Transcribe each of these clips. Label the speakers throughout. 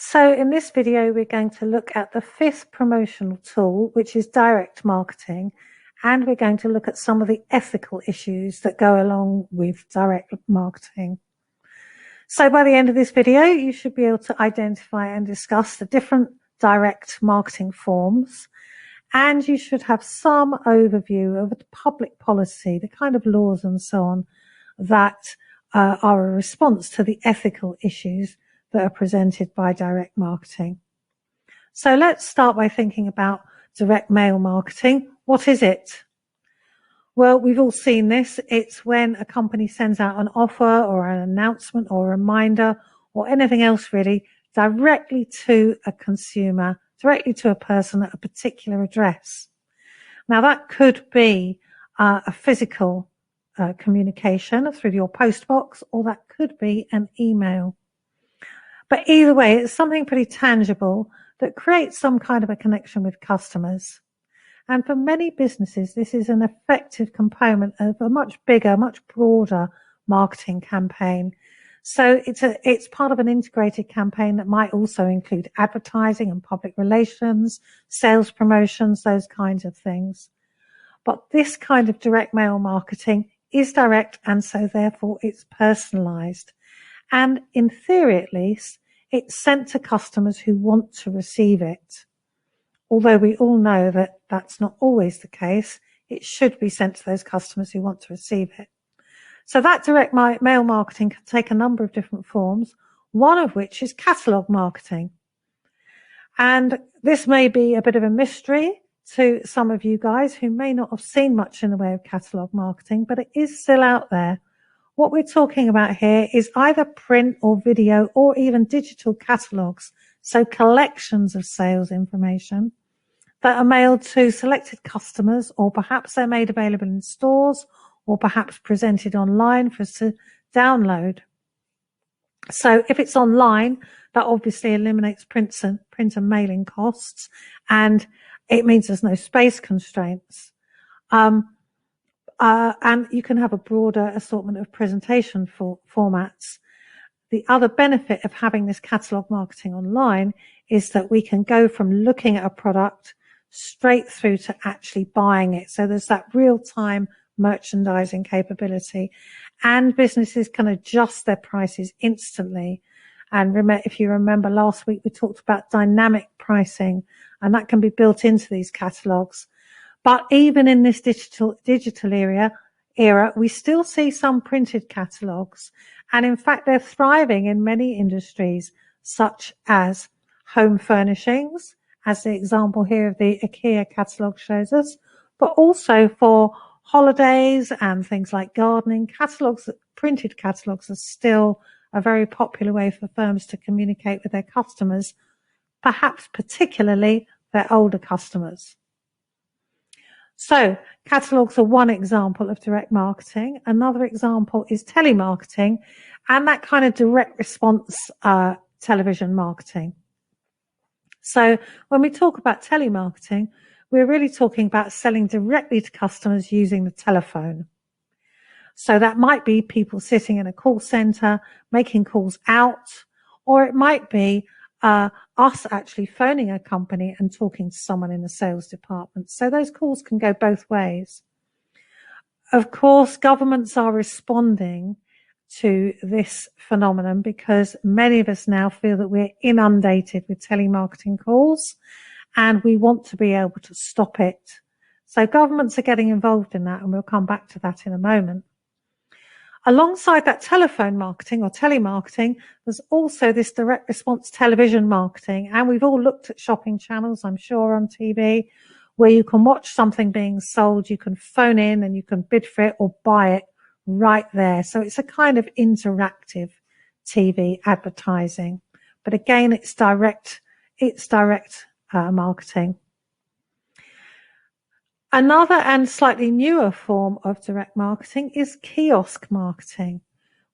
Speaker 1: So in this video, we're going to look at the fifth promotional tool, which is direct marketing, and we're going to look at some of the ethical issues that go along with direct marketing. So by the end of this video, you should be able to identify and discuss the different direct marketing forms, and you should have some overview of the public policy, the kind of laws and so on that are a response to the ethical issues that are presented by direct marketing. So let's start by thinking about direct mail marketing. What is it? Well, we've all seen this. It's when a company sends out an offer or an announcement or a reminder or anything else really directly to a consumer, directly to a person at a particular address. Now that could be a physical communication through your post box, or that could be an email. But either way, it's something pretty tangible that creates some kind of a connection with customers. And for many businesses, this is an effective component of a much bigger, much broader marketing campaign. So it's part of an integrated campaign that might also include advertising and public relations, sales promotions, those kinds of things. But this kind of direct mail marketing is direct, and so therefore it's personalized. And in theory, at least, it's sent to customers who want to receive it. Although we all know that that's not always the case, it should be sent to those customers who want to receive it. So that direct mail marketing can take a number of different forms, one of which is catalog marketing. And this may be a bit of a mystery to some of you guys who may not have seen much in the way of catalog marketing, but it is still out there. What we're talking about here is either print or video or even digital catalogs, so collections of sales information that are mailed to selected customers, or perhaps they're made available in stores, or perhaps presented online for us to download. So if it's online, that obviously eliminates print and mailing costs, and it means there's no space constraints. And you can have a broader assortment of presentation formats. The other benefit of having this catalog marketing online is that we can go from looking at a product straight through to actually buying it. So there's that real-time merchandising capability, and businesses can adjust their prices instantly. And if you remember last week, we talked about dynamic pricing, and that can be built into these catalogs. But even in this digital era, we still see some printed catalogs. And in fact, they're thriving in many industries, such as home furnishings, as the example here of the IKEA catalog shows us, but also for holidays and things like gardening. Printed catalogs are still a very popular way for firms to communicate with their customers, perhaps particularly their older customers. So catalogs are one example of direct marketing. Another example is telemarketing and that kind of direct response television marketing. So when we talk about telemarketing, we're really talking about selling directly to customers using the telephone. So that might be people sitting in a call center, making calls out, or it might be us actually phoning a company and talking to someone in the sales department. So those calls can go both ways. Of course, governments are responding to this phenomenon because many of us now feel that we're inundated with telemarketing calls and we want to be able to stop it. So governments are getting involved in that, and we'll come back to that in a moment. Alongside that telephone marketing or telemarketing, there's also this direct response television marketing. And we've all looked at shopping channels, I'm sure, on TV, where you can watch something being sold, you can phone in and you can bid for it or buy it right there. So it's a kind of interactive TV advertising. But again, it's direct marketing. Another and slightly newer form of direct marketing is kiosk marketing.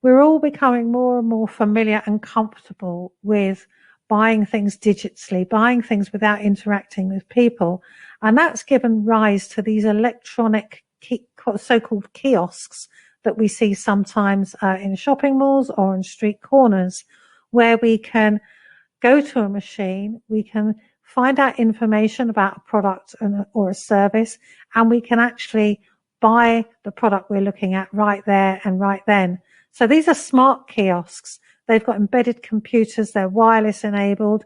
Speaker 1: We're all becoming more and more familiar and comfortable with buying things digitally, buying things without interacting with people. And that's given rise to these electronic so-called kiosks that we see sometimes in shopping malls or in street corners, where we can go to a machine, we can find out information about a product or a service, and we can actually buy the product we're looking at right there and right then. So these are smart kiosks. They've got embedded computers, they're wireless enabled,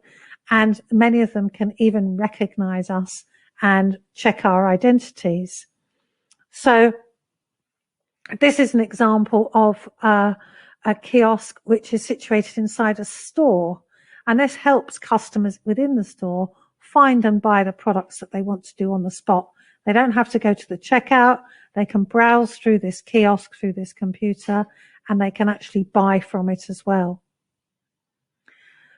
Speaker 1: and many of them can even recognize us and check our identities. So this is an example of a kiosk which is situated inside a store, and this helps customers within the store find and buy the products that they want to do on the spot. They don't have to go to the checkout. They can browse through this kiosk, through this computer, and they can actually buy from it as well.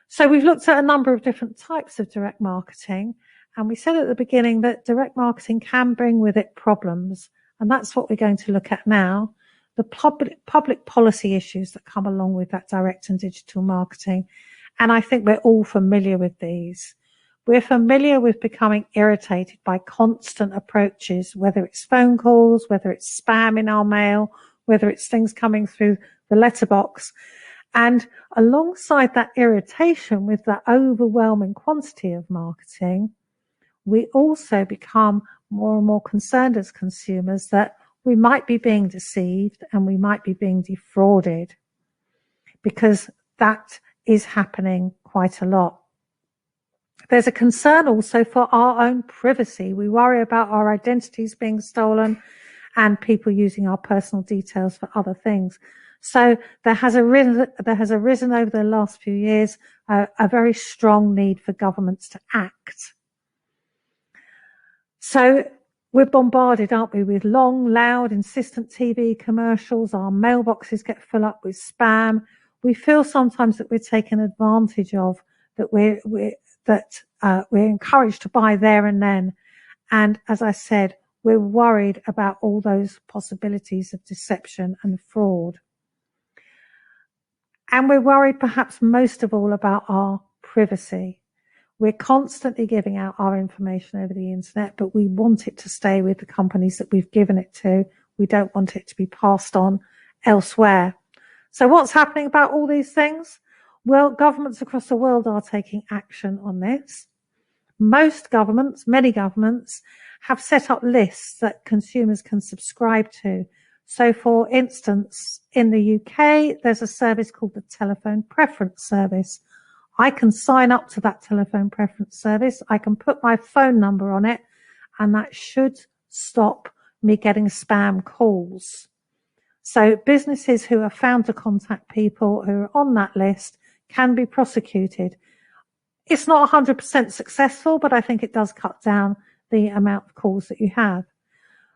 Speaker 1: So we've looked at a number of different types of direct marketing, and we said at the beginning that direct marketing can bring with it problems, and that's what we're going to look at now, the public policy issues that come along with that direct and digital marketing. And I think we're all familiar with these. We're familiar with becoming irritated by constant approaches, whether it's phone calls, whether it's spam in our mail, whether it's things coming through the letterbox. And alongside that irritation with that overwhelming quantity of marketing, we also become more and more concerned as consumers that we might be being deceived and we might be being defrauded, because that is happening quite a lot. There's a concern also for our own privacy. We worry about our identities being stolen and people using our personal details for other things. So there has arisen over the last few years a very strong need for governments to act. So we're bombarded, aren't we, with long, loud, insistent TV commercials. Our mailboxes get full up with spam. We feel sometimes that we're taken advantage of, that we're encouraged to buy there and then. And as I said, we're worried about all those possibilities of deception and fraud. And we're worried perhaps most of all about our privacy. We're constantly giving out our information over the internet, but we want it to stay with the companies that we've given it to. We don't want it to be passed on elsewhere. So what's happening about all these things? Well, governments across the world are taking action on this. Most governments, many governments, have set up lists that consumers can subscribe to. So for instance, in the UK, there's a service called the Telephone Preference Service. I can sign up to that telephone preference service. I can put my phone number on it, and that should stop me getting spam calls. So businesses who are found to contact people who are on that list can be prosecuted. It's not 100% successful, but I think it does cut down the amount of calls that you have.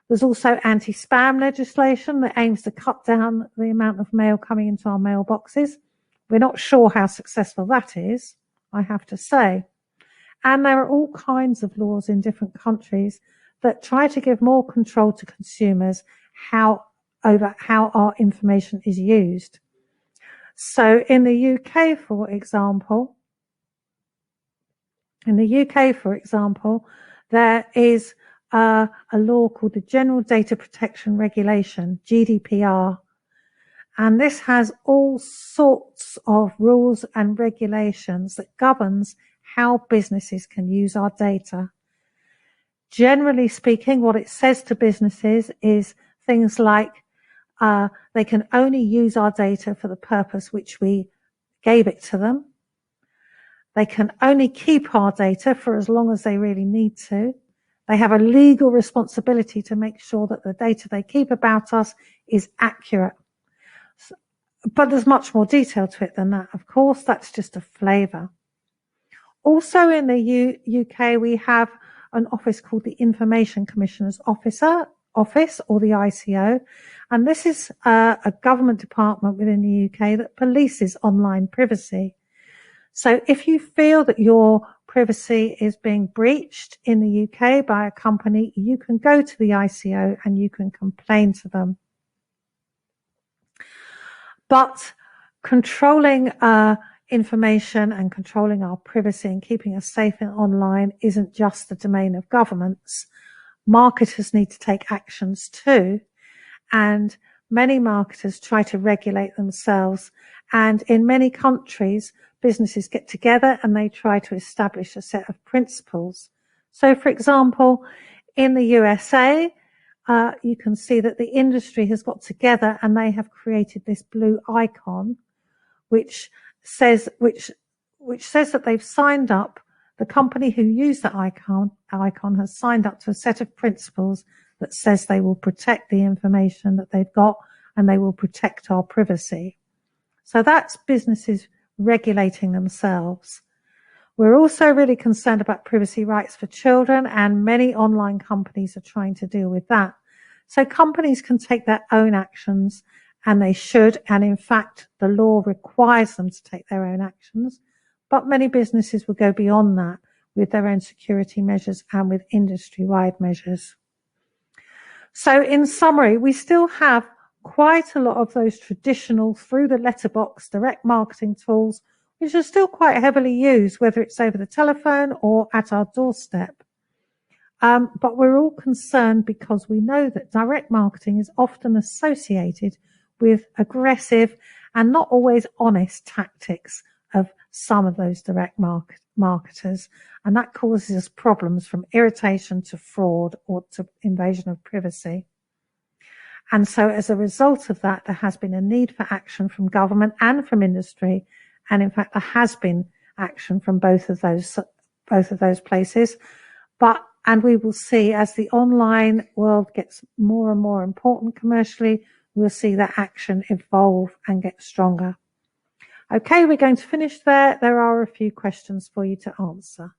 Speaker 1: There's also anti-spam legislation that aims to cut down the amount of mail coming into our mailboxes. We're not sure how successful that is, I have to say. And there are all kinds of laws in different countries that try to give more control to consumers over how our information is used. So in the UK, for example, there is a law called the General Data Protection Regulation, GDPR. And this has all sorts of rules and regulations that governs how businesses can use our data. Generally speaking, what it says to businesses is things like they can only use our data for the purpose which we gave it to them. They can only keep our data for as long as they really need to. They have a legal responsibility to make sure that the data they keep about us is accurate. But there's much more detail to it than that, of course. That's just a flavour. Also in the UK, we have an office called the Information Commissioner's Office, or the ICO. And this is a government department within the UK that polices online privacy. So if you feel that your privacy is being breached in the UK by a company, you can go to the ICO and you can complain to them. But controlling information and controlling our privacy and keeping us safe online isn't just the domain of governments. Marketers need to take actions too. And many marketers try to regulate themselves And in many countries, businesses get together and they try to establish a set of principles. So, for example, in the USA, you can see that the industry has got together and they have created this blue icon, which says that they've signed up. The company who used that icon has signed up to a set of principles that says they will protect the information that they've got and they will protect our privacy. So that's businesses regulating themselves. We're also really concerned about privacy rights for children, and many online companies are trying to deal with that. So companies can take their own actions, and they should, and in fact, the law requires them to take their own actions. But many businesses will go beyond that with their own security measures and with industry-wide measures. So in summary, we still have quite a lot of those traditional through the letterbox direct marketing tools, which are still quite heavily used, whether it's over the telephone or at our doorstep. But we're all concerned because we know that direct marketing is often associated with aggressive and not always honest tactics of some of those direct marketers. And that causes us problems from irritation to fraud or to invasion of privacy. And so as a result of that, there has been a need for action from government and from industry. And in fact, there has been action from both of those places. And we will see as the online world gets more and more important commercially, we'll see that action evolve and get stronger. Okay, we're going to finish there. There are a few questions for you to answer.